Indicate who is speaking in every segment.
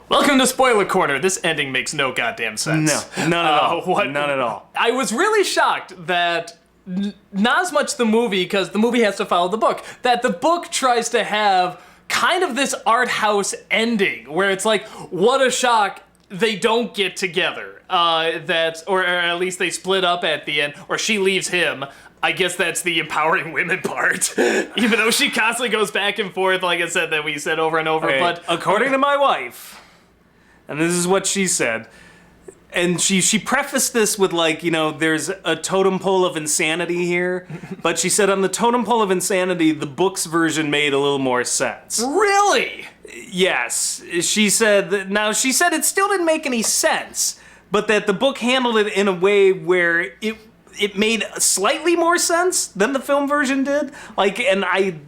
Speaker 1: Welcome to Spoiler Corner. This ending makes no goddamn sense.
Speaker 2: No, none at all. None at all.
Speaker 1: I was really shocked that not as much the movie, because the movie has to follow the book, that the book tries to have kind of this art house ending where it's like, what a shock, they don't get together. Or at least they split up at the end, or she leaves him. I guess that's the empowering women part. Even though she constantly goes back and forth, like I said, that we said over and over.
Speaker 2: Okay.
Speaker 1: But
Speaker 2: according to my wife, and this is what she said, and she prefaced this with like, there's a totem pole of insanity here, but she said on the totem pole of insanity, the book's version made a little more sense.
Speaker 1: Really?
Speaker 2: Yes. She said it still didn't make any sense, but that the book handled it in a way where it made slightly more sense than the film version did.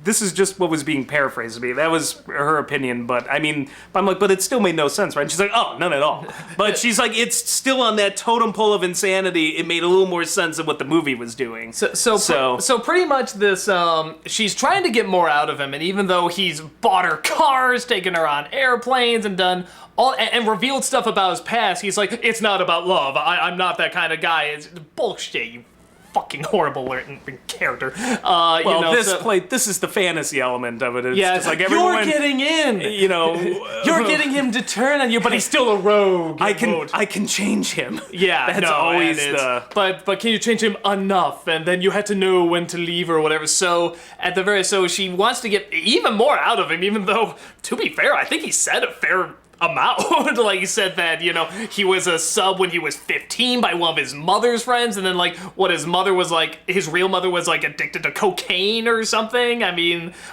Speaker 2: This is just what was being paraphrased to me. That was her opinion, but I'm like, but it still made no sense, right? And she's like, oh, none at all. But she's like, it's still on that totem pole of insanity. It made a little more sense of what the movie was doing.
Speaker 1: So pretty much this, she's trying to get more out of him, and even though he's bought her cars, taken her on airplanes, and done all, and revealed stuff about his past, he's like, it's not about love. I'm not that kind of guy. It's bullshit, you fucking horrible character.
Speaker 2: This is the fantasy element of it. It's
Speaker 1: just
Speaker 2: like everyone,
Speaker 1: you're getting in. You're getting him to turn on you, but he's still a rogue.
Speaker 2: I can change him.
Speaker 1: Yeah,
Speaker 2: that's always the.
Speaker 1: But can you change him enough? And then you had to know when to leave or whatever. So she wants to get even more out of him, even though, to be fair, I think he said a fair amount. Like, he said that, he was a sub when he was 15 by one of his mother's friends, and then, like, what his mother was like, his real mother was, like, addicted to cocaine or something,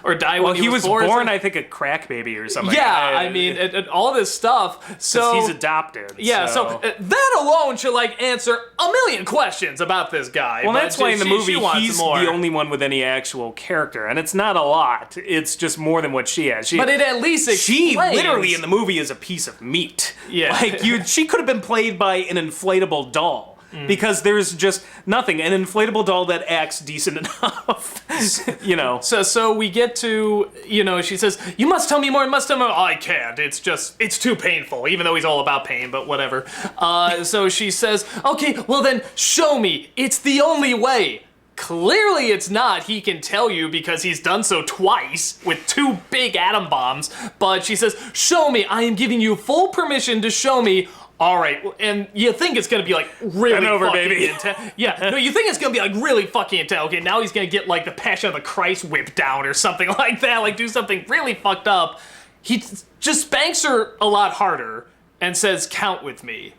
Speaker 1: or died when he was
Speaker 2: born, I think, a crack baby or something.
Speaker 1: Yeah, and all this stuff, so...
Speaker 2: he's adopted.
Speaker 1: Yeah, so that alone should, like, answer a million questions about this guy.
Speaker 2: Well, that's why in the movie, he's
Speaker 1: more.
Speaker 2: the only one with any actual character, and it's not a lot. It's just more than what she has.
Speaker 1: But it at least explains...
Speaker 2: She literally, in the movie, is a piece of meat.
Speaker 1: Yeah.
Speaker 2: She could have been played by an inflatable doll. Because there's just nothing. An inflatable doll that acts decent enough.
Speaker 1: So we get to, she says, you must tell me more, I can't. It's too painful, even though he's all about pain, but whatever. So she says, okay, well then, show me. It's the only way. Clearly it's not, he can tell you, because he's done so twice with 2 big atom bombs, but she says, show me, I am giving you full permission to show me. All right, and you think it's gonna be like really fucking intense. Yeah, no, you think it's gonna be like really fucking intense. Okay, now he's gonna get like the Passion of the Christ whip down or something like that, like do something really fucked up. He just spanks her a lot harder and says, count with me.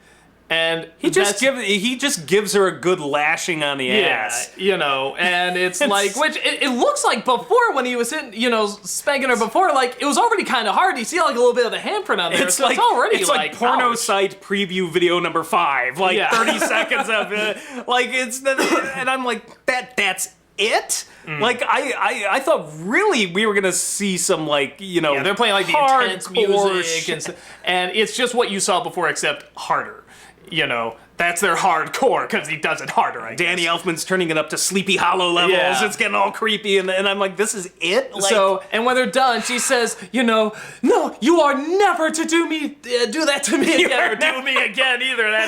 Speaker 1: And he just gives her a good lashing on the ass. And it's like, which it looks like before when he was spanking her before, like it was already kind of hard. You see like a little bit of the handprint on there. It's like
Speaker 2: porno
Speaker 1: ouch.
Speaker 2: site preview video number 5, like 30 seconds of it. Like and I'm like, that's it? Like I thought really we were gonna see some
Speaker 1: they're playing like the intense music and it's just what you saw before except harder. That's their hardcore, because he does it harder, I guess.
Speaker 2: Danny Elfman's turning it up to Sleepy Hollow levels. Yeah. It's getting all creepy, and I'm like, this is it?
Speaker 1: And when they're done, she says, no, you are never to do that to me again, or do me again either, that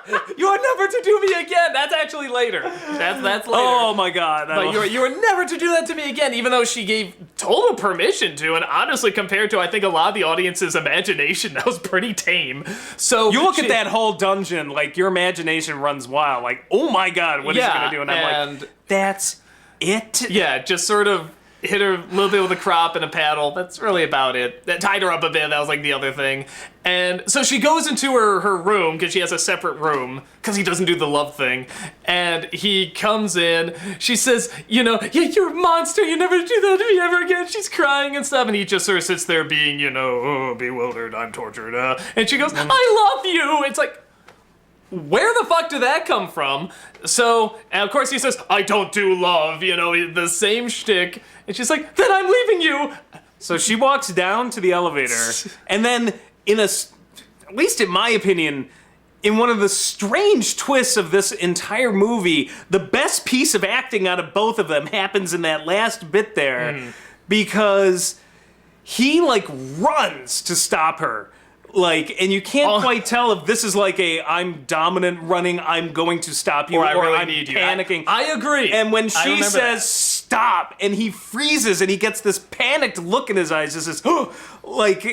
Speaker 1: too. You are never to do me again. That's actually later. That's later.
Speaker 2: Oh my God.
Speaker 1: But you are never to do that to me again, even though she gave total permission to, and honestly, compared to, I think, a lot of the audience's imagination, that was pretty tame. So
Speaker 2: you look at that whole dungeon, like, your imagination runs wild. Like, oh my God, what is he gonna do? And I'm like, that's it?
Speaker 1: Yeah, just sort of hit her a little bit with a crop and a paddle. That's really about it. That tied her up a bit. That was like the other thing. And so she goes into her room, because she has a separate room, because he doesn't do the love thing. And he comes in. She says, yeah, you're a monster. You never do that to me ever again. She's crying and stuff. And he just sort of sits there being, bewildered. I'm tortured. And she goes, I love you. It's like, where the fuck did that come from? So, and of course he says, I don't do love, the same shtick. And she's like, then I'm leaving you.
Speaker 2: So she walks down to the elevator, and then at least in my opinion, in one of the strange twists of this entire movie, the best piece of acting out of both of them happens in that last bit there, because he, runs to stop her. Like, and you can't quite tell if this is like I'm dominant running, I'm going to stop you,
Speaker 1: Or I really
Speaker 2: I'm
Speaker 1: need you.
Speaker 2: panicking.
Speaker 1: I agree.
Speaker 2: And when
Speaker 1: I
Speaker 2: she
Speaker 1: remember
Speaker 2: says
Speaker 1: that.
Speaker 2: stop, and he freezes, and he gets this panicked look in his eyes, just says, oh, like,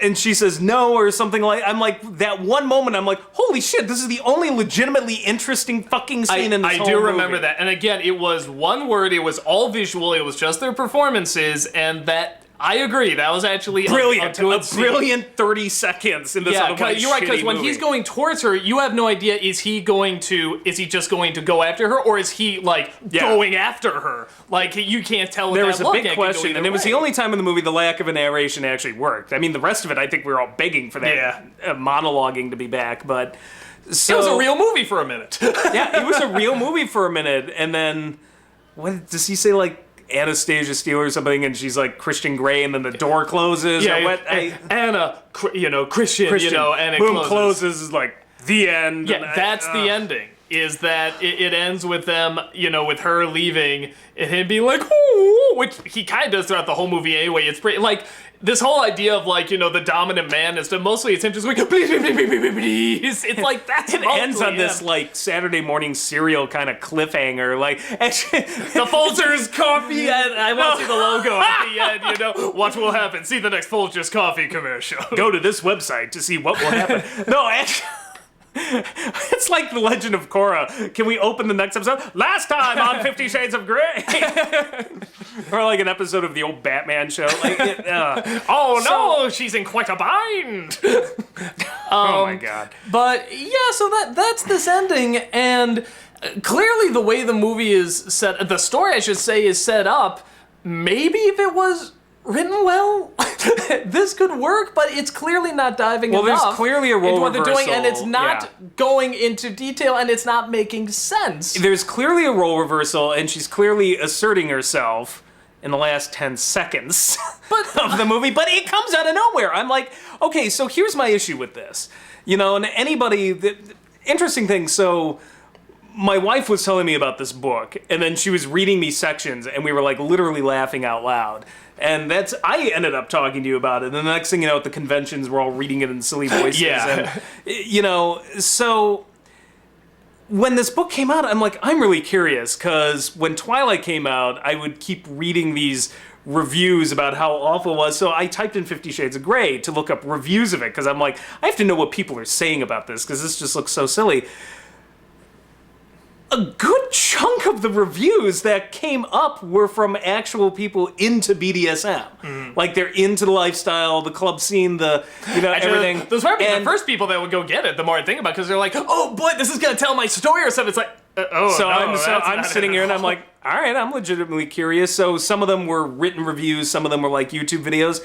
Speaker 2: and she says no or something like. I'm like, that one moment, I'm like, holy shit, this is the only legitimately interesting fucking scene in this whole
Speaker 1: I do
Speaker 2: movie.
Speaker 1: remember that. And again, it was one word, it was all visual, it was just their performances, and that, I agree, that was actually
Speaker 2: Brilliant,
Speaker 1: a good scene.
Speaker 2: brilliant 30 seconds in this otherwise
Speaker 1: you're right, because
Speaker 2: shitty
Speaker 1: when
Speaker 2: movie.
Speaker 1: he's going towards her, you have no idea, is he just going to go after her, or is he, like, going after her? Like, you can't tell with
Speaker 2: There
Speaker 1: that
Speaker 2: was a
Speaker 1: look,
Speaker 2: big
Speaker 1: it could go
Speaker 2: question,
Speaker 1: either
Speaker 2: and it was
Speaker 1: way.
Speaker 2: the only time in the movie the lack of a narration actually worked. I mean, the rest of it, I think we were all begging for that monologuing to be back, but... So,
Speaker 1: It was a real movie for a minute.
Speaker 2: yeah, it was a real movie for a minute, and then... What does he say, like... Anastasia Steele or something, and she's like Christian Grey, and then the door closes.
Speaker 1: Yeah,
Speaker 2: or what?
Speaker 1: Anna, Christian, and it
Speaker 2: boom,
Speaker 1: closes.
Speaker 2: is like the end.
Speaker 1: Yeah,
Speaker 2: and
Speaker 1: that's the ending. Is that it ends with them, with her leaving, and him being like, ooh, which he kind of does throughout the whole movie anyway. It's pretty, like, this whole idea of, like, the dominant man is that mostly it's him just going, please, please, please, please, please, please. It's like, that's
Speaker 2: It ends on this, like, Saturday morning cereal kind of cliffhanger. Like, actually,
Speaker 1: the Folgers coffee, and I want to see the logo at the end, Watch what will happen. See the next Folgers coffee commercial.
Speaker 2: go to this website to see what will happen. No, actually... It's like the Legend of Korra. Can we open the next episode? Last time on 50 Shades of Grey. Or like an episode of the old Batman show. Like,
Speaker 1: no, she's in quite a bind.
Speaker 2: Oh my god.
Speaker 1: But yeah, so that's this ending, and clearly the way the movie is set, the story I should say, is set up, maybe if it was written well, this could work, but it's clearly not diving enough.
Speaker 2: Well, there's clearly a role
Speaker 1: into what they're doing, and it's
Speaker 2: reversal,
Speaker 1: not going into detail, and it's not making sense.
Speaker 2: There's clearly a role reversal, and she's clearly asserting herself in the last 10 seconds of the movie, but it comes out of nowhere. I'm like, okay, so here's my issue with this. And anybody... interesting thing, so... My wife was telling me about this book, and then she was reading me sections, and we were, like, literally laughing out loud. And I ended up talking to you about it, and the next thing you know, at the conventions, we're all reading it in silly voices.
Speaker 1: Yeah.
Speaker 2: And, so... When this book came out, I'm like, I'm really curious, because when Twilight came out, I would keep reading these reviews about how awful it was, so I typed in 50 Shades of Grey to look up reviews of it, because I'm like, I have to know what people are saying about this, because this just looks so silly. A good chunk of the reviews that came up were from actual people into BDSM. Mm. Like, they're into the lifestyle, the club scene, everything.
Speaker 1: Those might be the first people that would go get it, the more I think about it, because they're like, oh boy, this is going to tell my story or something. It's like,
Speaker 2: I'm sitting here and I'm like, all right, I'm legitimately curious. So some of them were written reviews, some of them were like YouTube videos.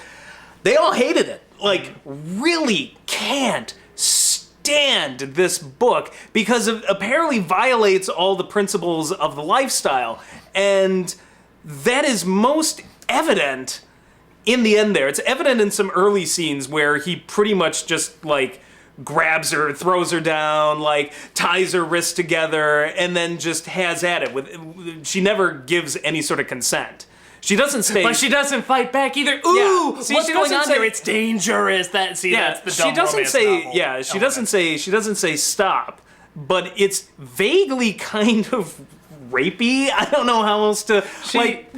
Speaker 2: They all hated it. Like, really can't stand this book because it apparently violates all the principles of the lifestyle. And that is most evident in the end there. It's evident in some early scenes where he pretty much just, like, grabs her, throws her down, like, ties her wrists together, and then just has at it. She never gives any sort of consent. She doesn't stay...
Speaker 1: But she doesn't fight back either. Ooh,
Speaker 2: yeah. See,
Speaker 1: what's
Speaker 2: she
Speaker 1: going on
Speaker 2: say,
Speaker 1: here? It's dangerous. That's the dumb
Speaker 2: she doesn't
Speaker 1: romance
Speaker 2: say,
Speaker 1: novel.
Speaker 2: yeah, she doesn't say stop, but it's vaguely kind of rapey. I don't know how else to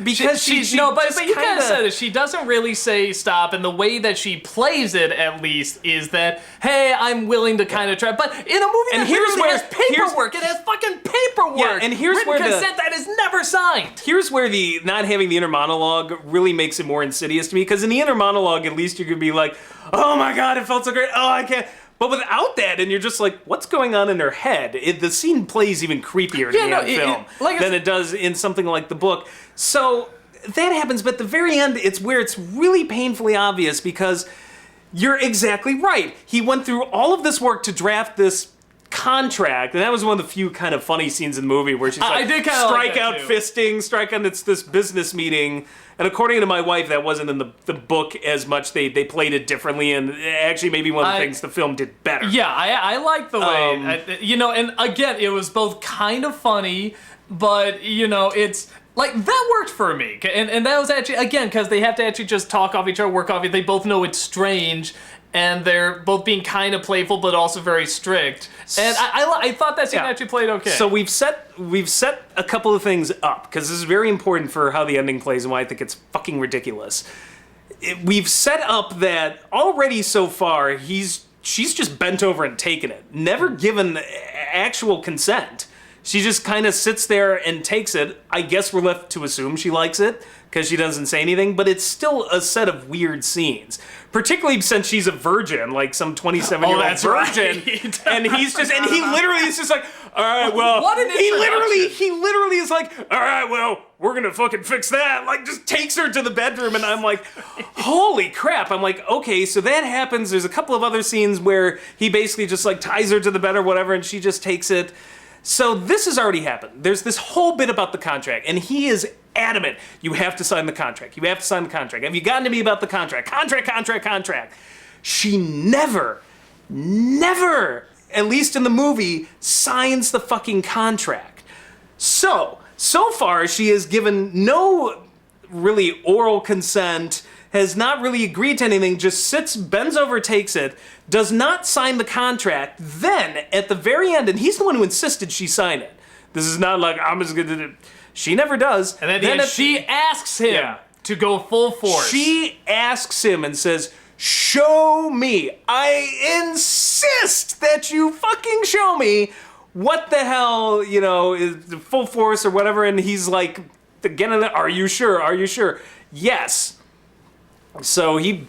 Speaker 2: because she
Speaker 1: no, but you kind
Speaker 2: kinda
Speaker 1: of said it. She doesn't really say stop, and the way that she plays it, at least, is that hey, I'm willing to kind of try. But in a movie that has paperwork, it has fucking paperwork.
Speaker 2: Yeah, and here's
Speaker 1: written
Speaker 2: where
Speaker 1: consent that is never signed.
Speaker 2: Here's where the not having the inner monologue really makes it more insidious to me, because in the inner monologue, at least you could be like, oh my god, it felt so great. Oh, I can't. But without that, and you're just like, what's going on in her head? The scene plays even creepier in the film than it does in something like the book. So that happens, but at the very end, it's where it's really painfully obvious, because you're exactly right. He went through all of this work to draft this contract, and that was one of the few kind of funny scenes in the movie where she's like, strike out fisting, strike out this business meeting. And according to my wife, that wasn't in the book as much. They played it differently, and actually maybe one of the things the film did better.
Speaker 1: Yeah, I like the way, and again, it was both kind of funny, but, it's, like, that worked for me. And that was actually, again, because they have to actually just talk off each other, work off it. They both know it's strange. and they're both being kind of playful but also very strict. And I thought that scene actually played okay.
Speaker 2: So we've set a couple of things up, because this is very important for how the ending plays and why I think it's fucking ridiculous. We've set up that already so far she's just bent over and taken it, never given actual consent. She just kind of sits there and takes it. I guess we're left to assume she likes it because she doesn't say anything, but it's still a set of weird scenes. Particularly since she's a virgin, like some 27-year-old virgin.
Speaker 1: Right.
Speaker 2: And he literally is just like, all right, well,
Speaker 1: what an
Speaker 2: he literally is like, all right, well, we're gonna fucking fix that. Like, just takes her to the bedroom, and I'm like, holy crap. I'm like, okay, so that happens. There's a couple of other scenes where he basically just like ties her to the bed or whatever, and she just takes it. So this has already happened. There's this whole bit about the contract, and he is adamant. You have to sign the contract. You have to sign the contract. Have you gotten to me about the contract? Contract. She never, at least in the movie, signs the fucking contract. So far she has given no really oral consent, has not really agreed to anything, just sits, bends over, takes it, does not sign the contract. Then, at the very end, and he's the one who insisted she sign it. This is not like, I'm just gonna do it. She never does.
Speaker 1: And then she asks him to go full force.
Speaker 2: She asks him and says, show me. I insist that you fucking show me what the hell, is full force or whatever. And he's like, again, are you sure? Yes. So he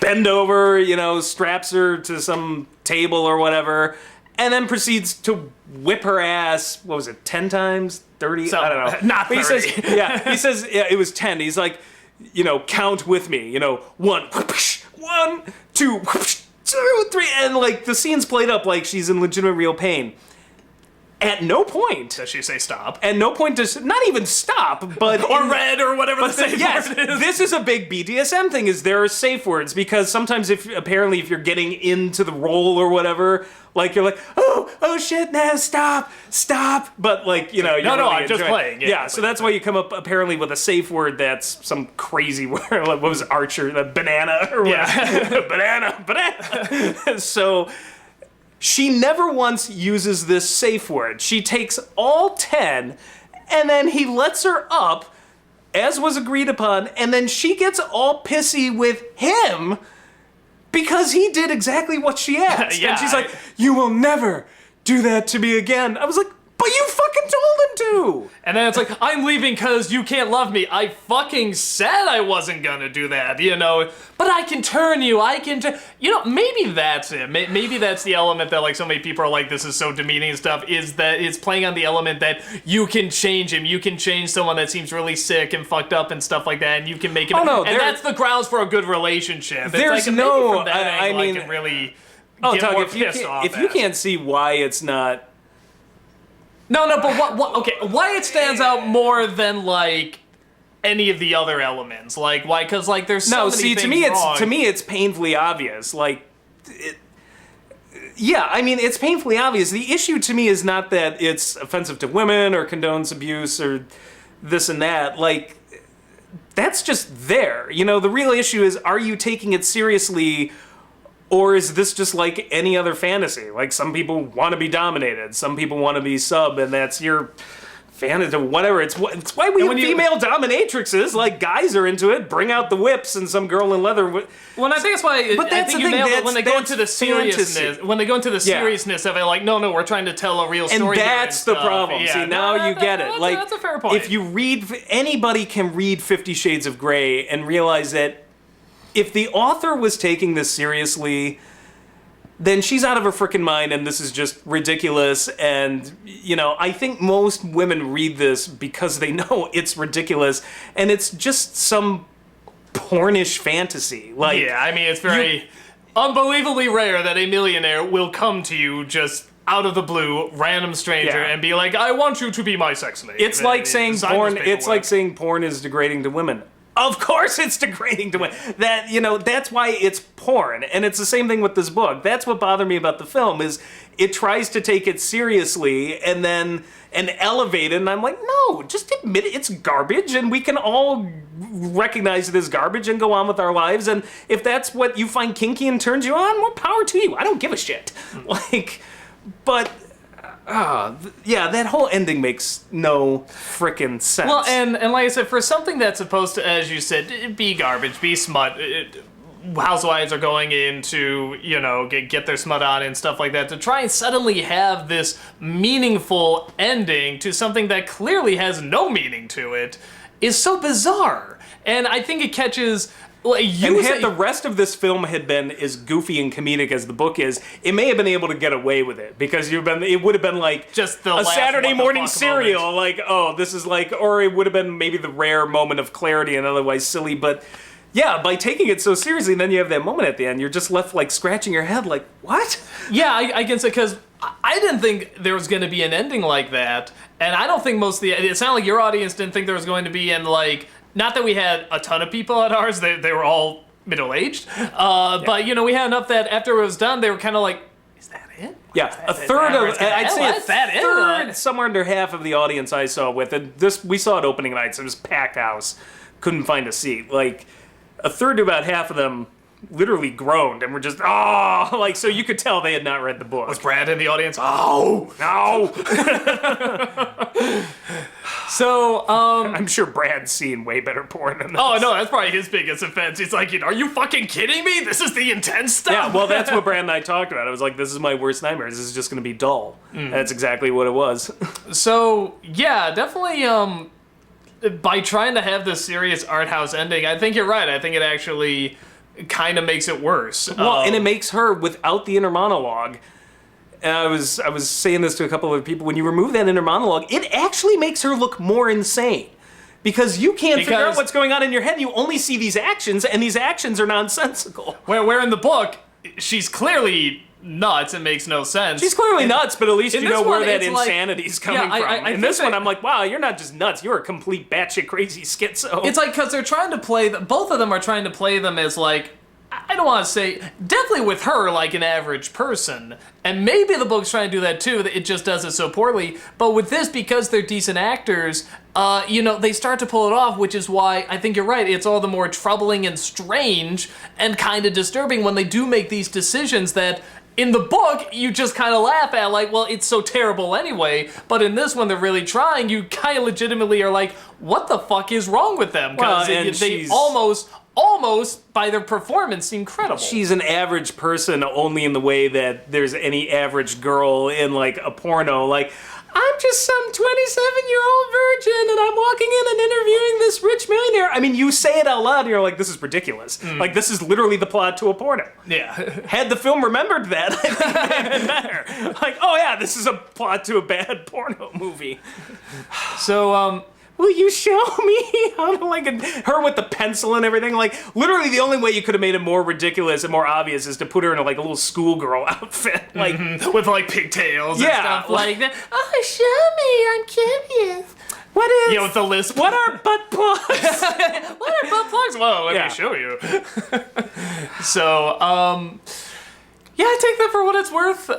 Speaker 2: bend over, straps her to some table or whatever, and then proceeds to whip her ass, 10 times? 30? I don't know.
Speaker 1: Not 30.
Speaker 2: He says it was 10. He's like, count with me, 1, 2, 3, and like the scene's played up like she's in legitimate real pain. At no point
Speaker 1: does she say stop.
Speaker 2: At no point does not even stop, but
Speaker 1: or red or whatever the safe word is.
Speaker 2: This is a big BDSM thing. Is there are safe words, because sometimes if you're getting into the role or whatever, like you're like oh shit, now stop, but like you're really
Speaker 1: I'm just playing.
Speaker 2: Yeah, so that's why you come up apparently with a safe word that's some crazy word. Like, what was it, Archer, the banana or whatever. banana. So. She never once uses this safe word. She takes all 10, and then he lets her up, as was agreed upon, and then she gets all pissy with him because he did exactly what she asked. And she's like, you will never do that to me again. I was like, but you fucking told him to!
Speaker 1: And then it's like, I'm leaving because you can't love me. I fucking said I wasn't gonna do that, But I can turn you, maybe that's it. Maybe that's the element that, like, so many people are like, this is so demeaning and stuff, is that it's playing on the element that you can change him. You can change someone that seems really sick and fucked up and stuff like that, and you can make him... and that's the grounds for a good relationship.
Speaker 2: There's
Speaker 1: it's like,
Speaker 2: no...
Speaker 1: from that angle, I can really get more pissed off
Speaker 2: if you can't see why it's not...
Speaker 1: No, but what? Okay, why it stands out more than like any of the other elements? Like why? Because like there's so many things wrong.
Speaker 2: To me it's painfully obvious. Like, it's painfully obvious. The issue to me is not that it's offensive to women or condones abuse or this and that. Like, that's just there. The real issue is, are you taking it seriously? Or is this just like any other fantasy? Like, some people want to be dominated, some people want to be sub, and that's your fantasy, whatever. It's why we have female dominatrixes. Like, guys are into it. Bring out the whips and some girl in leather.
Speaker 1: Well, and I think that's why. But that's the thing. When they go into the seriousness of it, like, no, we're trying to tell a real story.
Speaker 2: And that's the problem.
Speaker 1: Yeah,
Speaker 2: see, now you get it. Like,
Speaker 1: that's a fair point.
Speaker 2: If you read, anybody can read 50 Shades of Grey and realize that if the author was taking this seriously, then she's out of her frickin' mind, and this is just ridiculous. And, I think most women read this because they know it's ridiculous, and it's just some pornish fantasy. Like,
Speaker 1: yeah, it's very unbelievably rare that a millionaire will come to you just out of the blue, random stranger, and be like, I want you to be my sex slave.
Speaker 2: It's like saying porn. It's like saying porn is degrading to women. Of course it's degrading to women. That, that's why it's porn. And it's the same thing with this book. That's what bothered me about the film, is it tries to take it seriously and elevate it. And I'm like, no, just admit it. It's garbage, and we can all recognize it as garbage and go on with our lives. And if that's what you find kinky and turns you on, more power to you. I don't give a shit. But... yeah, that whole ending makes no frickin' sense.
Speaker 1: Well, and like I said, for something that's supposed to, as you said, be garbage, be smut, housewives are going in to, get their smut on and stuff like that, to try and suddenly have this meaningful ending to something that clearly has no meaning to it is so bizarre. And I think it catches...
Speaker 2: And had the rest of this film had been as goofy and comedic as the book is, it may have been able to get away with it, because it would have been like
Speaker 1: just
Speaker 2: a Saturday morning serial,
Speaker 1: moment.
Speaker 2: This is or it would have been maybe the rare moment of clarity and otherwise silly, but yeah, by taking it so seriously, then you have that moment at the end, you're just left scratching your head what?
Speaker 1: Yeah, I can say, because I didn't think there was going to be an ending like that, and I don't think it sounded like your audience didn't think there was going to be, and not that we had a ton of people at ours, they were all middle-aged, but, we had enough that after it was done, they were kind of like, is that it?
Speaker 2: Yeah, I'd say a third, somewhere under half of the audience I saw with it. We saw it opening night, so it was a packed house, couldn't find a seat. A third to about half of them literally groaned and were just, so you could tell they had not read the book.
Speaker 1: Was Brad in the audience? Oh,
Speaker 2: no!
Speaker 1: So,
Speaker 2: I'm sure Brad's seen way better porn than this.
Speaker 1: Oh, no, that's probably his biggest offense. He's like, are you fucking kidding me? This is the intense stuff?
Speaker 2: Yeah, well, that's what Brad and I talked about. I was like, this is my worst nightmare. This is just going to be dull. That's exactly what it was.
Speaker 1: So, yeah, definitely, by trying to have this serious art house ending, I think you're right. I think it actually kind of makes it worse.
Speaker 2: Well, and it makes her, without the inner monologue... And I was saying this to a couple of people, when you remove that inner monologue, it actually makes her look more insane. Because you can't figure out what's going on in your head, you only see these actions, and these actions are nonsensical.
Speaker 1: Where in the book, she's clearly nuts and makes no sense.
Speaker 2: She's clearly nuts, but at least you know where that insanity's coming from. In this one, I'm like, wow, you're not just nuts, you're a complete batshit crazy schizo.
Speaker 1: It's because they're trying to play, both of them are trying to play them as I don't want to say, definitely with her, an average person. And maybe the book's trying to do that too, it just does it so poorly. But with this, because they're decent actors, they start to pull it off, which is why I think you're right. It's all the more troubling and strange and kind of disturbing when they do make these decisions that, in the book, you just kind of laugh at, well, it's so terrible anyway. But in this one, they're really trying. You kind of legitimately are like, what the fuck is wrong with them? Because they almost, by their performance, seem credible.
Speaker 2: She's an average person only in the way that there's any average girl in, a porno. I'm just some 27-year-old virgin, and I'm walking in and interviewing this rich millionaire. I mean, you say it out loud, and you're like, this is ridiculous. This is literally the plot to a porno.
Speaker 1: Yeah.
Speaker 2: Had the film remembered that, I think it would have been better. Oh yeah, this is a plot to a bad porno movie.
Speaker 1: So,
Speaker 2: will you show me how to, her with the pencil and everything? Literally the only way you could have made it more ridiculous and more obvious is to put her in a little schoolgirl outfit.
Speaker 1: With, pigtails and stuff like that.
Speaker 3: Oh, show me, I'm curious.
Speaker 2: What is...
Speaker 1: Yeah, with the lisp.
Speaker 2: What are butt plugs?
Speaker 1: What are butt plugs? Whoa, let me show you. So, yeah, I take that for what it's worth.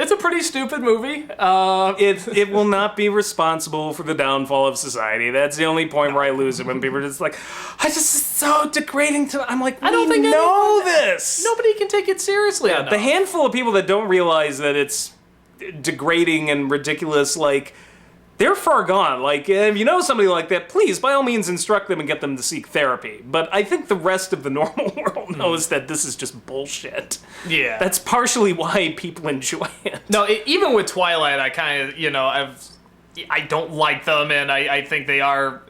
Speaker 1: It's a pretty stupid movie.
Speaker 2: It will not be responsible for the downfall of society. That's the only point where I lose it, when people are just it's so degrading to... I'm like, I don't think know this.
Speaker 1: Nobody can take it seriously.
Speaker 2: Yeah, the handful of people that don't realize that it's degrading and ridiculous, they're far gone. If you know somebody like that, please, by all means, instruct them and get them to seek therapy. But I think the rest of the normal world knows that this is just bullshit.
Speaker 1: Yeah.
Speaker 2: That's partially why people enjoy it.
Speaker 1: No, even with Twilight, I kind of, I don't like them, and I think they are,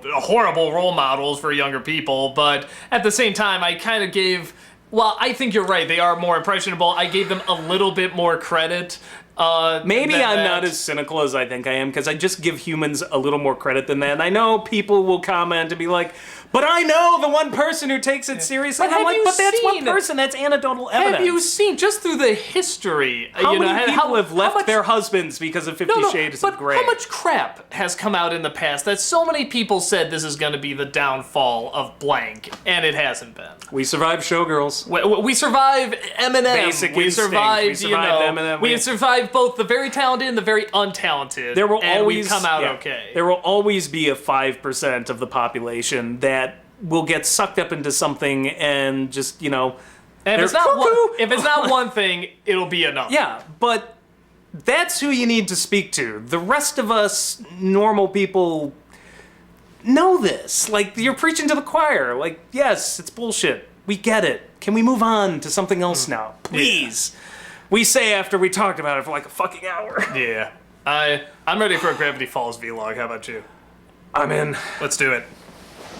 Speaker 1: horrible role models for younger people. But at the same time, I kind of gave... Well, I think you're right. They are more impressionable. I gave them a little bit more credit.
Speaker 2: Maybe I'm not as cynical as I think I am, because I just give humans a little more credit than that. And I know people will comment and be like, But I know the one person who takes it seriously.
Speaker 1: But
Speaker 2: And I'm
Speaker 1: have
Speaker 2: like,
Speaker 1: you
Speaker 2: but that's one
Speaker 1: seen-
Speaker 2: person. That's anecdotal evidence.
Speaker 1: Have you seen, just through the history,
Speaker 2: How many people have left
Speaker 1: much-
Speaker 2: their husbands because of 50 Shades
Speaker 1: but
Speaker 2: of Grey?
Speaker 1: how much crap has come out in the past that so many people said this is going to be the downfall of blank, and it hasn't been.
Speaker 2: We survived Showgirls.
Speaker 1: We survived Eminem.
Speaker 2: Basic
Speaker 1: we
Speaker 2: Instinct.
Speaker 1: survived,
Speaker 2: We survived Eminem.
Speaker 1: We survived both the very talented and the very untalented.
Speaker 2: There will
Speaker 1: and
Speaker 2: always
Speaker 1: we've come out
Speaker 2: yeah.
Speaker 1: okay.
Speaker 2: There will always be a 5% of the population that will get sucked up into something and just, you know,
Speaker 1: And if
Speaker 2: they're
Speaker 1: it's not
Speaker 2: cuckoo.
Speaker 1: one, if it's not one thing, it'll be another.
Speaker 2: Yeah, but that's who you need to speak to. The rest of us normal people know this. Like, you're preaching to the choir. Like, yes, it's bullshit. We get it. Can we move on to something else now? Please. We say after we talked about it for like a fucking hour.
Speaker 1: Yeah. I'm ready for a Gravity Falls vlog. How about you?
Speaker 2: I'm in.
Speaker 1: Let's do it.